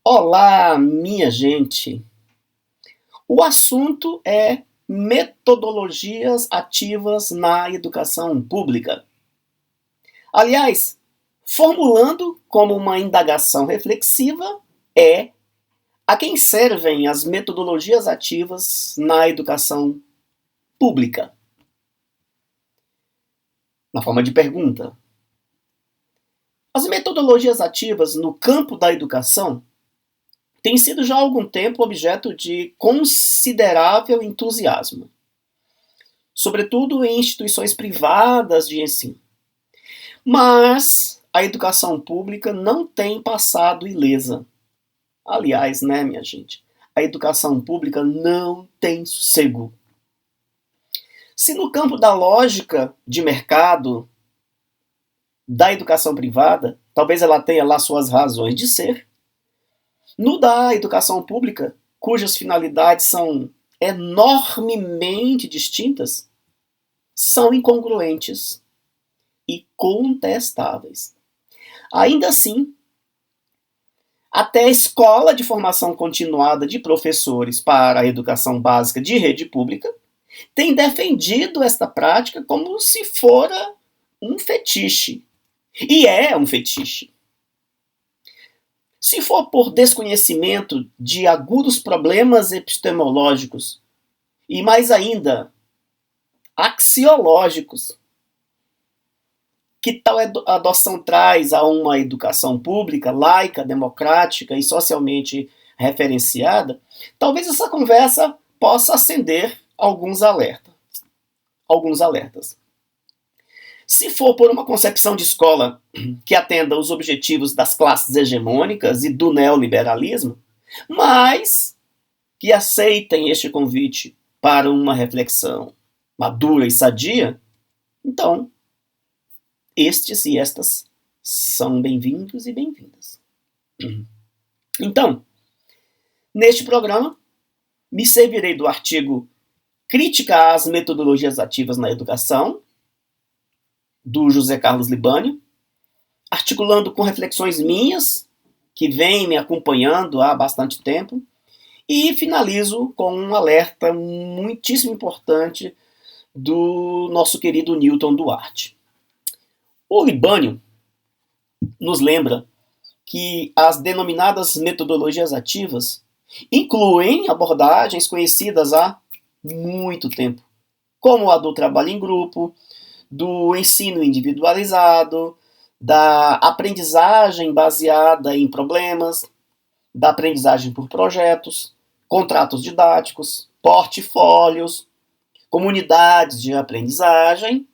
Olá, minha gente! O assunto é metodologias ativas na educação pública. Aliás, formulando como uma indagação reflexiva, é a quem servem as metodologias ativas na educação pública? Na forma de pergunta. As metodologias ativas no campo da educação tem sido já há algum tempo objeto de considerável entusiasmo, sobretudo em instituições privadas de ensino. Mas a educação pública não tem passado ilesa. Aliás, né, minha gente, a educação pública não tem sossego. Se no campo da lógica de mercado da educação privada, talvez ela tenha lá suas razões de ser, no da educação pública, cujas finalidades são enormemente distintas, são incongruentes e contestáveis. Ainda assim, até a Escola de Formação Continuada de Professores para a Educação Básica de Rede Pública tem defendido esta prática como se fora um fetiche. E é um fetiche. Se for por desconhecimento de agudos problemas epistemológicos e, mais ainda, axiológicos, que tal adoção traz a uma educação pública, laica, democrática e socialmente referenciada, talvez essa conversa possa acender alguns alertas. Se for por uma concepção de escola que atenda os objetivos das classes hegemônicas e do neoliberalismo, mas que aceitem este convite para uma reflexão madura e sadia, então, estes e estas são bem-vindos e bem-vindas. Então, neste programa, me servirei do artigo Crítica às Metodologias Ativas na Educação, do José Carlos Libânio, articulando com reflexões minhas, que vêm me acompanhando há bastante tempo, e finalizo com um alerta muitíssimo importante do nosso querido Newton Duarte. O Libânio nos lembra que as denominadas metodologias ativas incluem abordagens conhecidas há muito tempo, como a do trabalho em grupo, do ensino individualizado, da aprendizagem baseada em problemas, da aprendizagem por projetos, contratos didáticos, portfólios, comunidades de aprendizagem,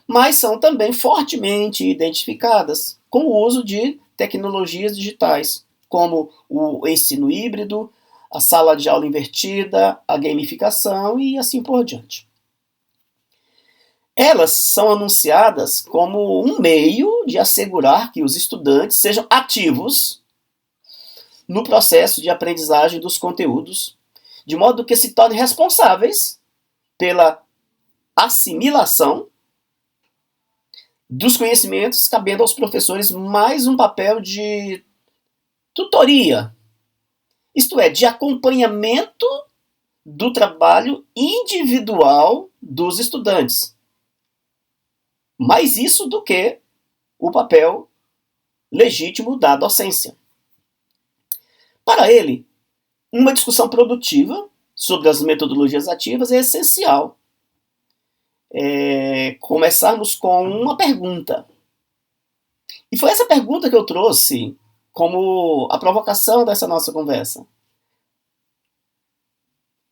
mas são também fortemente identificadas com o uso de tecnologias digitais, como o ensino híbrido, a sala de aula invertida, a gamificação e assim por diante. Elas são anunciadas como um meio de assegurar que os estudantes sejam ativos no processo de aprendizagem dos conteúdos, de modo que se tornem responsáveis pela assimilação dos conhecimentos, cabendo aos professores mais um papel de tutoria, isto é, de acompanhamento do trabalho individual dos estudantes. Mais isso do que o papel legítimo da docência. Para ele, uma discussão produtiva sobre as metodologias ativas é essencial. Começarmos com uma pergunta. E foi essa pergunta que eu trouxe como a provocação dessa nossa conversa.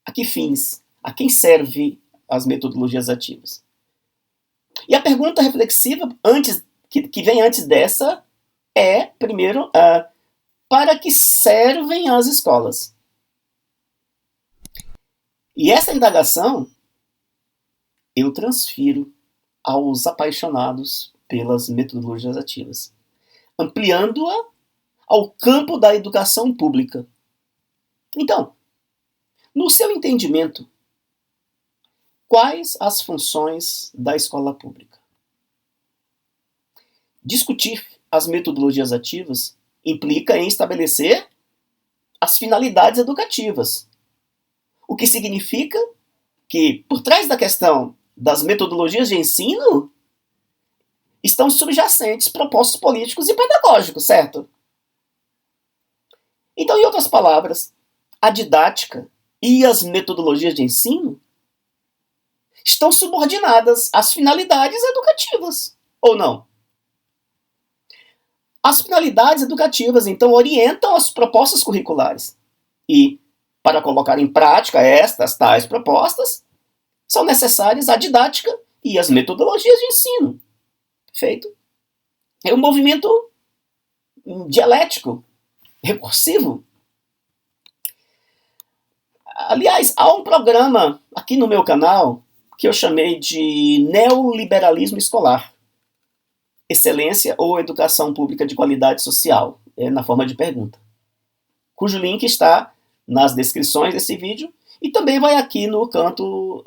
A que fins? A quem servem as metodologias ativas? E a pergunta reflexiva que vem antes dessa é, primeiro, para que servem as escolas? E essa indagação eu transfiro aos apaixonados pelas metodologias ativas, ampliando-a ao campo da educação pública. Então, no seu entendimento, quais as funções da escola pública? Discutir as metodologias ativas implica em estabelecer as finalidades educativas. O que significa que, por trás da questão das metodologias de ensino, estão subjacentes propósitos políticos e pedagógicos, certo? Então, em outras palavras, a didática e as metodologias de ensino estão subordinadas às finalidades educativas, ou não? As finalidades educativas, então, orientam as propostas curriculares. E, para colocar em prática estas tais propostas, são necessárias a didática e as metodologias de ensino. Perfeito? É um movimento dialético, recursivo. Aliás, há um programa aqui no meu canal que eu chamei de Neoliberalismo Escolar. Excelência ou Educação Pública de Qualidade Social, na forma de pergunta. Cujo link está nas descrições desse vídeo e também vai aqui no canto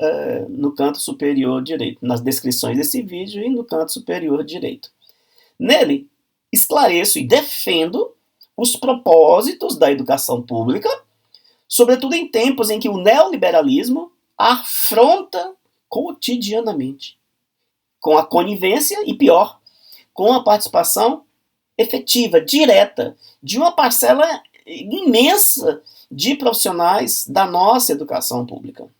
superior direito, nas descrições desse vídeo e no canto superior direito. Nele, esclareço e defendo os propósitos da educação pública, sobretudo em tempos em que o neoliberalismo afronta cotidianamente, com a conivência e, pior, com a participação efetiva, direta, de uma parcela imensa de profissionais da nossa educação pública.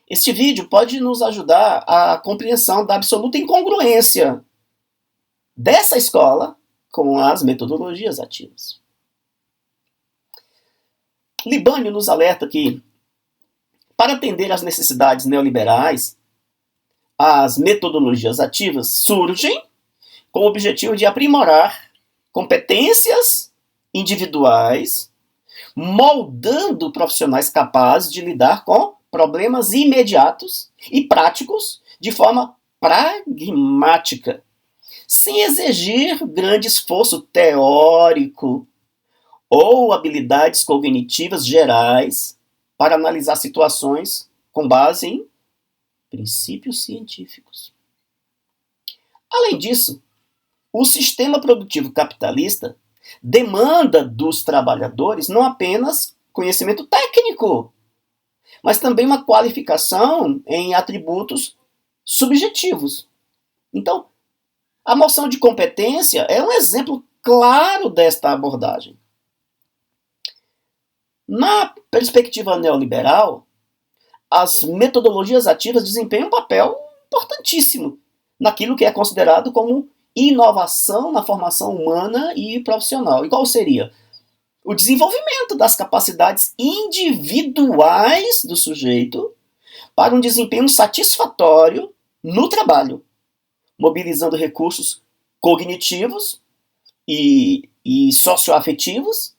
Este vídeo pode nos ajudar à compreensão da absoluta incongruência dessa escola com as metodologias ativas. Libânio nos alerta que, para atender às necessidades neoliberais, as metodologias ativas surgem com o objetivo de aprimorar competências individuais, moldando profissionais capazes de lidar com problemas imediatos e práticos de forma pragmática, sem exigir grande esforço teórico ou habilidades cognitivas gerais para analisar situações com base em princípios científicos. Além disso, o sistema produtivo capitalista demanda dos trabalhadores não apenas conhecimento técnico, mas também uma qualificação em atributos subjetivos. Então, a noção de competência é um exemplo claro desta abordagem. Na perspectiva neoliberal, as metodologias ativas desempenham um papel importantíssimo naquilo que é considerado como inovação na formação humana e profissional. E qual seria? O desenvolvimento das capacidades individuais do sujeito para um desempenho satisfatório no trabalho, mobilizando recursos cognitivos e socioafetivos,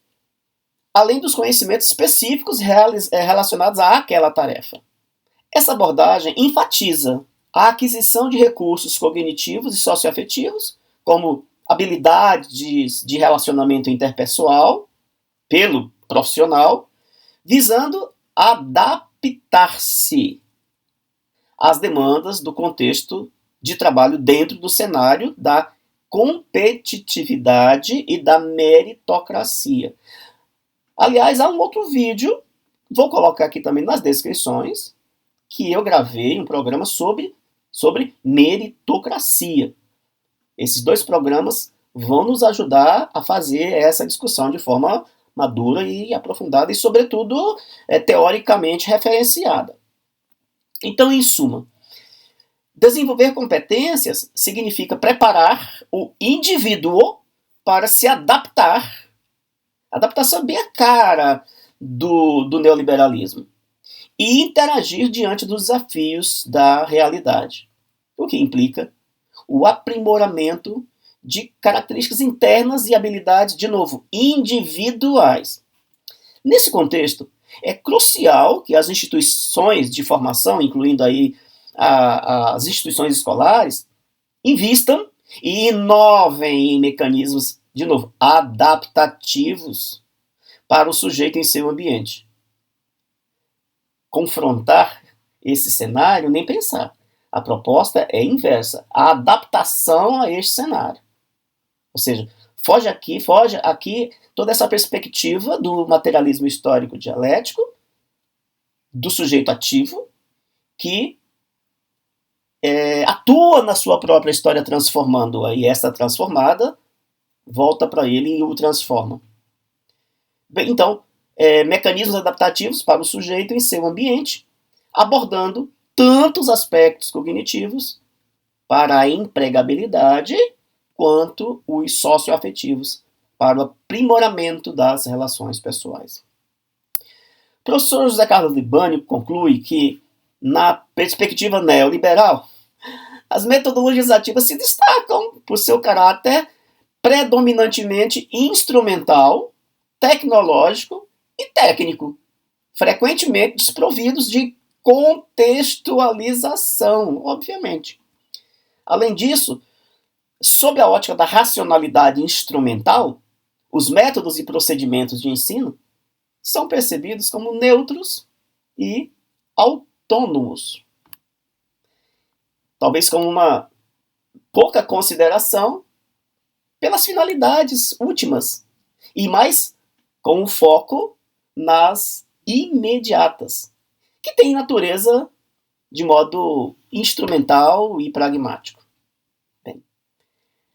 além dos conhecimentos específicos relacionados àquela tarefa. Essa abordagem enfatiza a aquisição de recursos cognitivos e socioafetivos, como habilidades de relacionamento interpessoal, pelo profissional, visando adaptar-se às demandas do contexto de trabalho dentro do cenário da competitividade e da meritocracia. Aliás, há um outro vídeo, vou colocar aqui também nas descrições, que eu gravei um programa sobre meritocracia. Esses dois programas vão nos ajudar a fazer essa discussão de forma madura e aprofundada e, sobretudo, teoricamente referenciada. Então, em suma, desenvolver competências significa preparar o indivíduo para se adaptar. Adaptação é bem a cara do neoliberalismo. E interagir diante dos desafios da realidade. O que implica o aprimoramento de características internas e habilidades, de novo, individuais. Nesse contexto, é crucial que as instituições de formação, incluindo aí as instituições escolares, invistam e inovem em mecanismos, de novo, adaptativos para o sujeito em seu ambiente. Confrontar esse cenário, nem pensar. A proposta é inversa, a adaptação a este cenário. Ou seja, foge aqui toda essa perspectiva do materialismo histórico dialético, do sujeito ativo, que atua na sua própria história transformando-a, e essa transformada volta para ele e o transforma. Bem, então, mecanismos adaptativos para o sujeito em seu ambiente, abordando tanto os aspectos cognitivos para a empregabilidade, quanto os socioafetivos para o aprimoramento das relações pessoais. O professor José Carlos Libânio conclui que, na perspectiva neoliberal, as metodologias ativas se destacam por seu caráter predominantemente instrumental, tecnológico e técnico, frequentemente desprovidos de contextualização, obviamente. Além disso, sob a ótica da racionalidade instrumental, os métodos e procedimentos de ensino são percebidos como neutros e autônomos. Talvez com uma pouca consideração pelas finalidades últimas e mais com um foco nas imediatas, que têm natureza de modo instrumental e pragmático. Bem,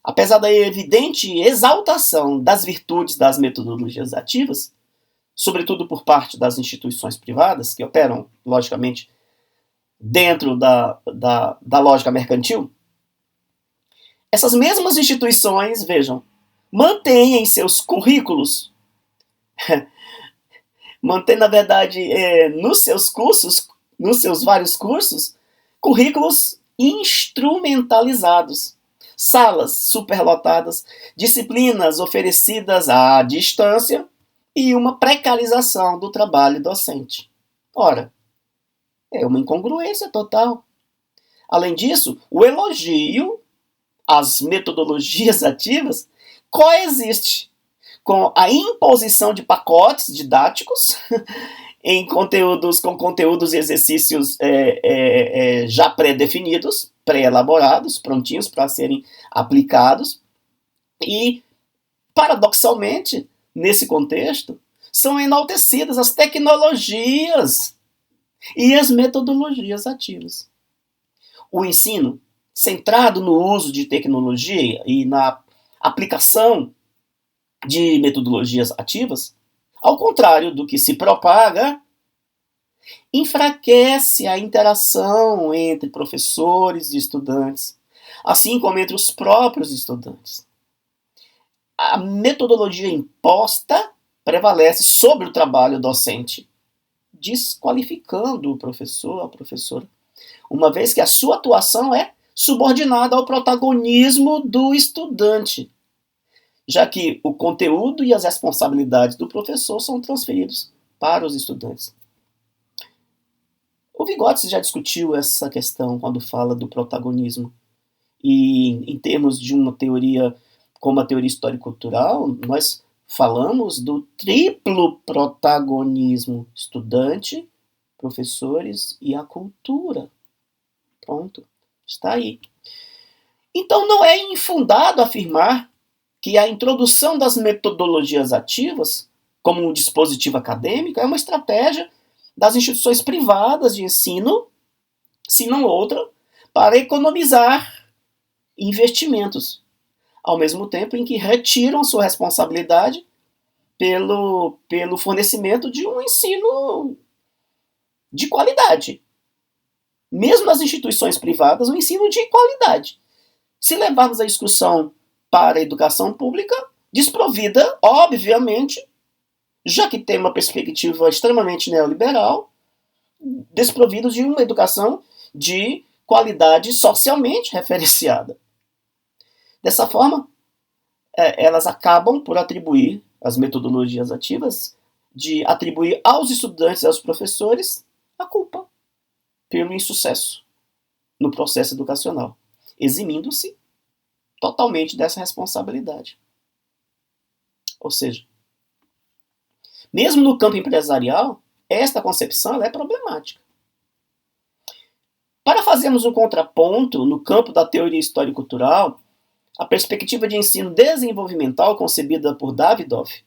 apesar da evidente exaltação das virtudes das metodologias ativas, sobretudo por parte das instituições privadas, que operam, logicamente, dentro da lógica mercantil, essas mesmas instituições, vejam, mantêm em seus currículos, mantêm, na verdade, nos seus cursos, nos seus vários cursos, currículos instrumentalizados, salas superlotadas, disciplinas oferecidas à distância e uma precarização do trabalho docente. Ora, é uma incongruência total. Além disso, o elogio às metodologias ativas coexiste com a imposição de pacotes didáticos com conteúdos e exercícios já pré-definidos, pré-elaborados, prontinhos para serem aplicados. E, paradoxalmente, nesse contexto, são enaltecidas as tecnologias e as metodologias ativas. O ensino, centrado no uso de tecnologia e na aplicação de metodologias ativas, ao contrário do que se propaga, enfraquece a interação entre professores e estudantes, assim como entre os próprios estudantes. A metodologia imposta prevalece sobre o trabalho docente, desqualificando o professor, a professora, uma vez que a sua atuação é subordinada ao protagonismo do estudante, já que o conteúdo e as responsabilidades do professor são transferidos para os estudantes. O Vygotsky já discutiu essa questão quando fala do protagonismo. E em termos de uma teoria como a teoria histórico-cultural, nós falamos do triplo protagonismo: estudante, professores e a cultura. Pronto, está aí. Então não é infundado afirmar que a introdução das metodologias ativas como um dispositivo acadêmico é uma estratégia das instituições privadas de ensino, se não outra, para economizar investimentos, ao mesmo tempo em que retiram sua responsabilidade pelo fornecimento de um ensino de qualidade. Mesmo nas instituições privadas, um ensino de qualidade. Se levarmos a discussão para a educação pública, desprovida, obviamente, já que tem uma perspectiva extremamente neoliberal, desprovidos de uma educação de qualidade socialmente referenciada. Dessa forma, elas acabam por atribuir, as metodologias ativas, de atribuir aos estudantes e aos professores a culpa pelo insucesso no processo educacional, eximindo-se totalmente dessa responsabilidade. Ou seja, mesmo no campo empresarial, esta concepção é problemática. Para fazermos um contraponto no campo da teoria histórico-cultural, a perspectiva de ensino desenvolvimental concebida por Davidoff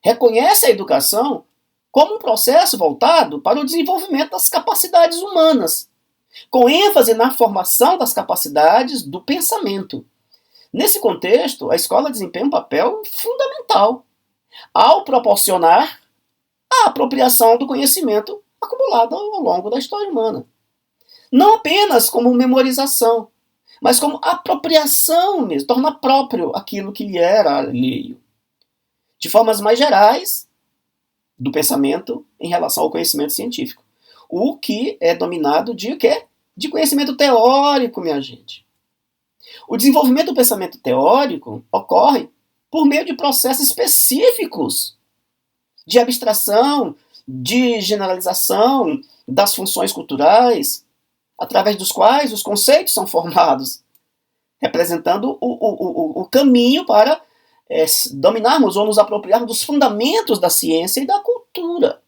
reconhece a educação como um processo voltado para o desenvolvimento das capacidades humanas, com ênfase na formação das capacidades do pensamento. Nesse contexto, a escola desempenha um papel fundamental ao proporcionar a apropriação do conhecimento acumulado ao longo da história humana. Não apenas como memorização, mas como apropriação mesmo, torna próprio aquilo que lhe era alheio. De formas mais gerais, do pensamento em relação ao conhecimento científico. O que é dominado de quê? De conhecimento teórico, minha gente. O desenvolvimento do pensamento teórico ocorre por meio de processos específicos de abstração, de generalização das funções culturais, através dos quais os conceitos são formados, representando o caminho para dominarmos ou nos apropriarmos dos fundamentos da ciência e da cultura.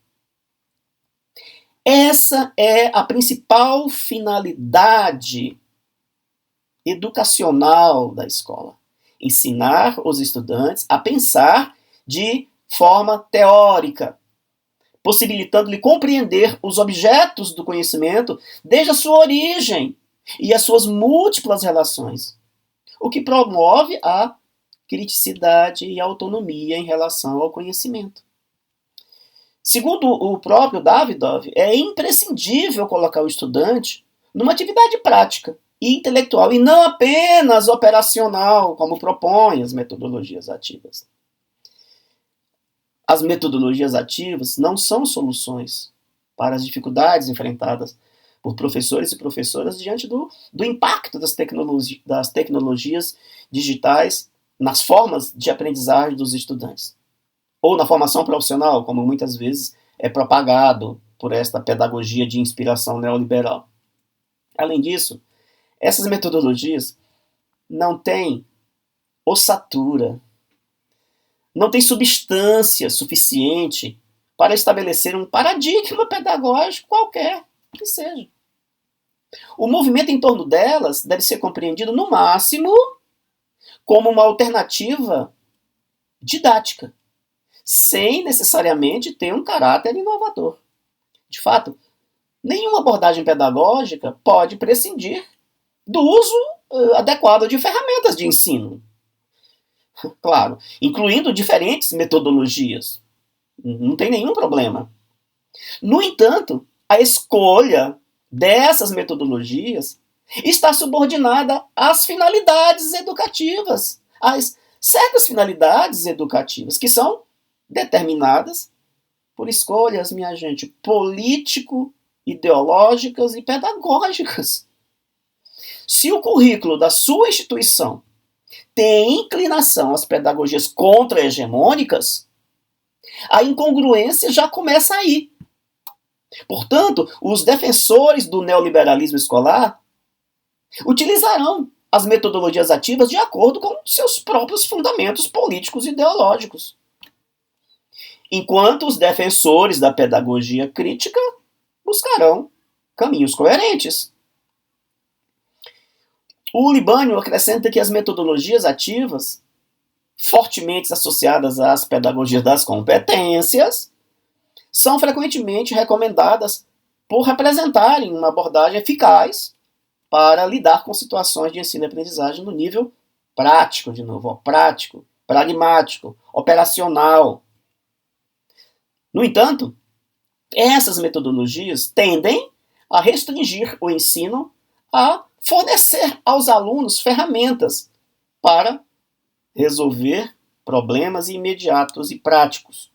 Essa é a principal finalidade educacional da escola. Ensinar os estudantes a pensar de forma teórica, possibilitando-lhe compreender os objetos do conhecimento desde a sua origem e as suas múltiplas relações, o que promove a criticidade e autonomia em relação ao conhecimento. Segundo o próprio Davidoff, é imprescindível colocar o estudante numa atividade prática e intelectual, e não apenas operacional, como propõem as metodologias ativas. As metodologias ativas não são soluções para as dificuldades enfrentadas por professores e professoras diante do impacto das tecnologias digitais nas formas de aprendizagem dos estudantes. Ou na formação profissional, como muitas vezes é propagado por esta pedagogia de inspiração neoliberal. Além disso, essas metodologias não têm ossatura, não têm substância suficiente para estabelecer um paradigma pedagógico qualquer que seja. O movimento em torno delas deve ser compreendido, no máximo, como uma alternativa didática, sem necessariamente ter um caráter inovador. De fato, nenhuma abordagem pedagógica pode prescindir do uso adequado de ferramentas de ensino. Claro, incluindo diferentes metodologias. Não tem nenhum problema. No entanto, a escolha dessas metodologias está subordinada às finalidades educativas, às certas finalidades educativas que são determinadas por escolhas, minha gente, político-ideológicas e pedagógicas. Se o currículo da sua instituição tem inclinação às pedagogias contra-hegemônicas, a incongruência já começa aí. Portanto, os defensores do neoliberalismo escolar utilizarão as metodologias ativas de acordo com seus próprios fundamentos políticos e ideológicos. Enquanto os defensores da pedagogia crítica buscarão caminhos coerentes. O Libânio acrescenta que as metodologias ativas, fortemente associadas às pedagogias das competências, são frequentemente recomendadas por representarem uma abordagem eficaz para lidar com situações de ensino e aprendizagem no nível prático, prático, pragmático, operacional. No entanto, essas metodologias tendem a restringir o ensino a fornecer aos alunos ferramentas para resolver problemas imediatos e práticos,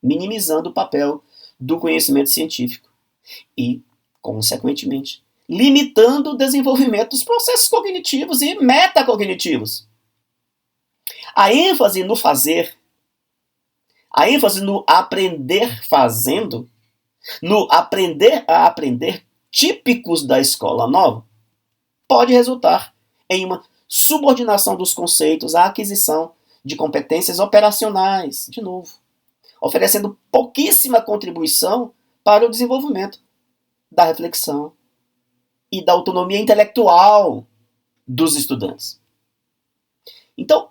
minimizando o papel do conhecimento científico e, consequentemente, limitando o desenvolvimento dos processos cognitivos e metacognitivos. A ênfase no fazer, a ênfase no aprender fazendo, no aprender a aprender típicos da escola nova, pode resultar em uma subordinação dos conceitos à aquisição de competências operacionais, de novo, oferecendo pouquíssima contribuição para o desenvolvimento da reflexão e da autonomia intelectual dos estudantes. Então,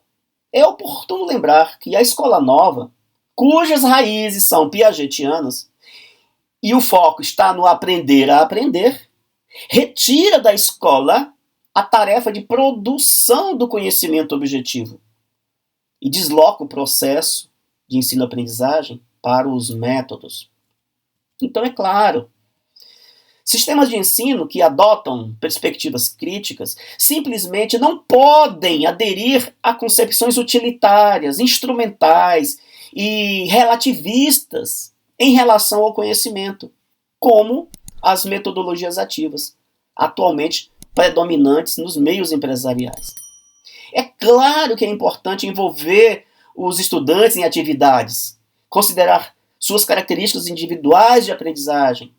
é oportuno lembrar que a escola nova, cujas raízes são piagetianas, e o foco está no aprender a aprender, retira da escola a tarefa de produção do conhecimento objetivo e desloca o processo de ensino-aprendizagem para os métodos. Então, é claro, sistemas de ensino que adotam perspectivas críticas simplesmente não podem aderir a concepções utilitárias, instrumentais e relativistas em relação ao conhecimento, como as metodologias ativas, atualmente predominantes nos meios empresariais. É claro que é importante envolver os estudantes em atividades, considerar suas características individuais de aprendizagem,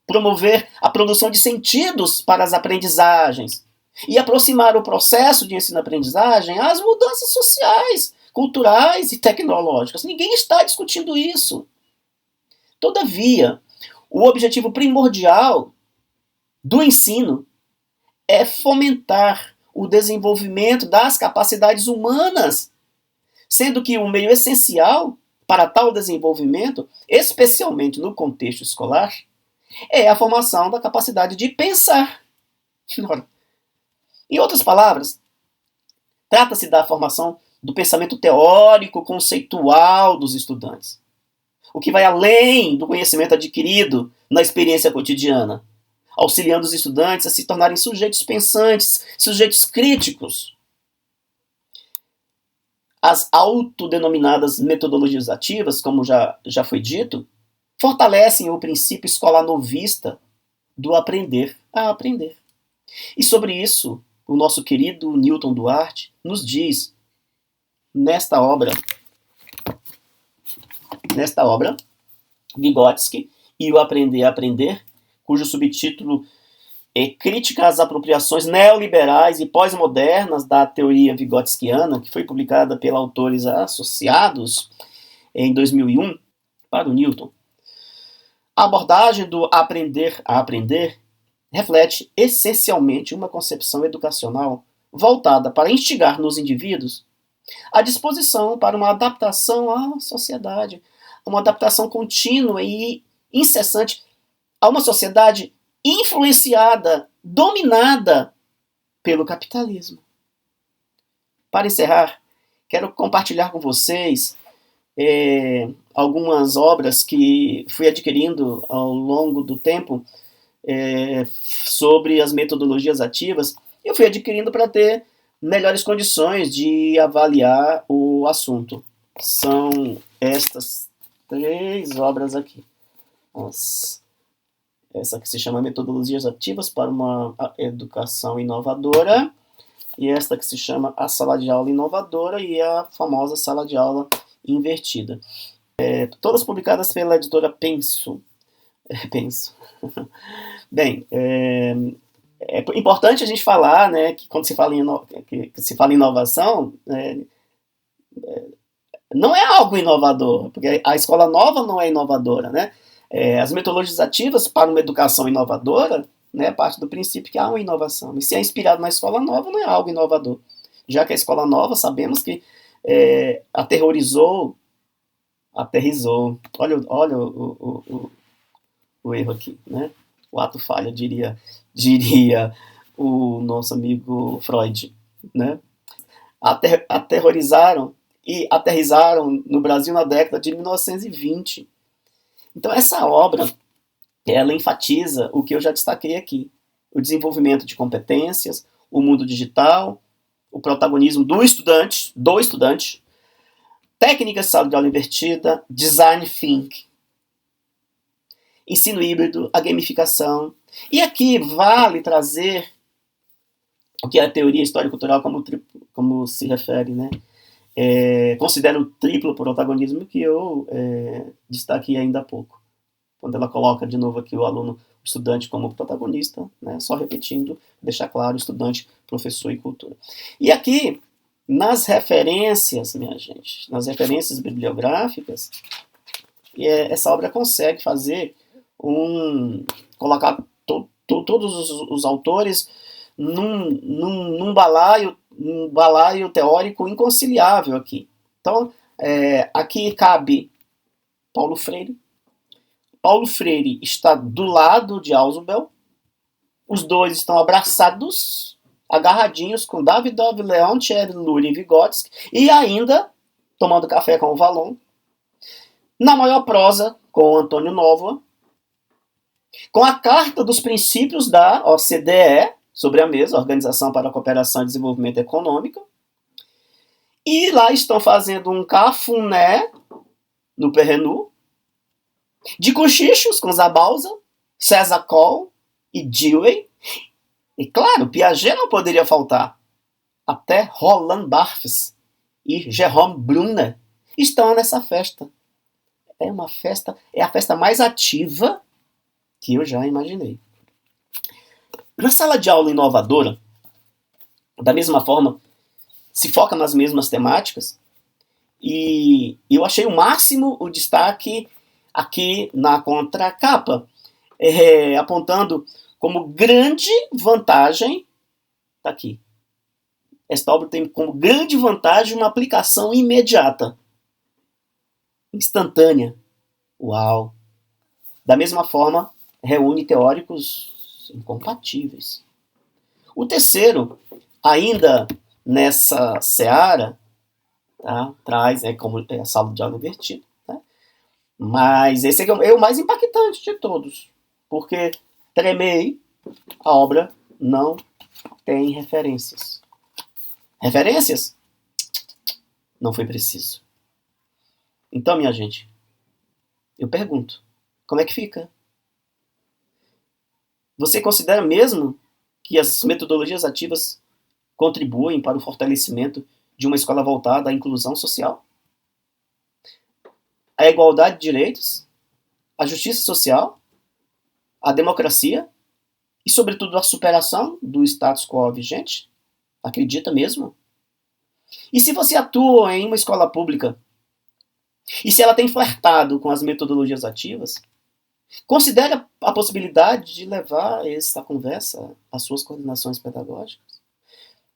promover a produção de sentidos para as aprendizagens e aproximar o processo de ensino-aprendizagem às mudanças sociais, culturais e tecnológicas. Ninguém está discutindo isso. Todavia, o objetivo primordial do ensino é fomentar o desenvolvimento das capacidades humanas, sendo que o meio essencial para tal desenvolvimento, especialmente no contexto escolar, é a formação da capacidade de pensar. Em outras palavras, trata-se da formação do pensamento teórico, conceitual dos estudantes, o que vai além do conhecimento adquirido na experiência cotidiana, auxiliando os estudantes a se tornarem sujeitos pensantes, sujeitos críticos. As autodenominadas metodologias ativas, como já foi dito, fortalecem o princípio escolar novista do aprender a aprender. E sobre isso, o nosso querido Newton Duarte nos diz, nesta obra, Vygotsky e o Aprender a Aprender, cujo subtítulo é Crítica às apropriações neoliberais e pós-modernas da teoria vygotskiana, que foi publicada pela Autores Associados em 2001, para o Newton. A abordagem do aprender a aprender reflete essencialmente uma concepção educacional voltada para instigar nos indivíduos a disposição para uma adaptação à sociedade, uma adaptação contínua e incessante a uma sociedade influenciada, dominada pelo capitalismo. Para encerrar, quero compartilhar com vocês algumas obras que fui adquirindo ao longo do tempo sobre as metodologias ativas. Eu fui adquirindo para ter melhores condições de avaliar o assunto. São estas 3 obras aqui. Essa que se chama Metodologias Ativas para uma Educação Inovadora, e esta que se chama A Sala de Aula Inovadora e a famosa Sala de Aula Invertida. Todas publicadas pela editora Penso. Bem, é importante a gente falar, né, que quando se fala em inovação, não é algo inovador, porque a escola nova não é inovadora, né? As metodologias ativas para uma educação inovadora, né, parte do princípio que há uma inovação. E se é inspirado na escola nova, não é algo inovador. Já que a escola nova, sabemos que aterrorizou. Olha o erro aqui, né? O ato falho, diria o nosso amigo Freud, né? Aterrorizaram e aterrizaram no Brasil na década de 1920. Então essa obra, ela enfatiza o que eu já destaquei aqui: o desenvolvimento de competências, o mundo digital, o protagonismo do estudante, técnicas de sala de aula invertida, design thinking, ensino híbrido, a gamificação. E aqui vale trazer o que a teoria histórico-cultural como se refere, né? Considera o triplo protagonismo que eu destaquei ainda há pouco, quando ela coloca de novo aqui o aluno, o estudante como protagonista, né? Só repetindo, deixar claro, estudante, professor e cultura. E aqui, nas referências, minha gente, nas referências bibliográficas, essa obra consegue fazer colocar todos os autores num balaio teórico inconciliável aqui. Então, aqui cabe Paulo Freire. Paulo Freire está do lado de Ausubel. Os dois estão abraçados, agarradinhos com Davidov, Leontiev, Lurin, Vygotsky e ainda tomando café com o Vallon. Na maior prosa, com Antônio Novoa, com a Carta dos Princípios da OCDE, sobre a mesa, Organização para a Cooperação e Desenvolvimento Econômico, e lá estão fazendo um cafuné no Perrenu, de cochichos com Zabalza, César Cole e Dewey, e claro, Piaget não poderia faltar. Até Roland Barthes e Jerome Brunner estão nessa festa. É a festa mais ativa que eu já imaginei. Na sala de aula inovadora, da mesma forma, se foca nas mesmas temáticas, e eu achei o máximo o destaque aqui na contracapa, apontando como grande vantagem, tá aqui, esta obra tem como grande vantagem uma aplicação imediata, instantânea. Uau! Da mesma forma, reúne teóricos incompatíveis. O terceiro, ainda nessa seara, tá, traz, como a sala de aula invertida, tá? Mas esse aqui é o mais impactante de todos, porque tremei, a obra não tem referências. Referências? Não foi preciso. Então, minha gente, eu pergunto, como é que fica? Você considera mesmo que as metodologias ativas contribuem para o fortalecimento de uma escola voltada à inclusão social? A igualdade de direitos? A justiça social? A democracia? E, sobretudo, a superação do status quo vigente? Acredita mesmo? E se você atua em uma escola pública, e se ela tem flertado com as metodologias ativas, considere a possibilidade de levar essa conversa às suas coordenações pedagógicas.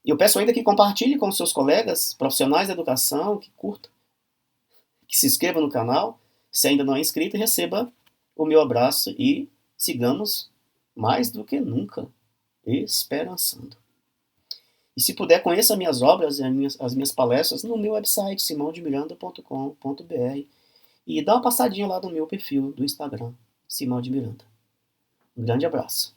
E eu peço ainda que compartilhe com seus colegas profissionais da educação, que curtam, que se inscreva no canal, se ainda não é inscrito, e receba o meu abraço e sigamos mais do que nunca esperançando. E se puder, conheça minhas obras e as minhas palestras no meu website simãodemiranda.com.br e dá uma passadinha lá no meu perfil do Instagram, Simão de Miranda. Um grande abraço.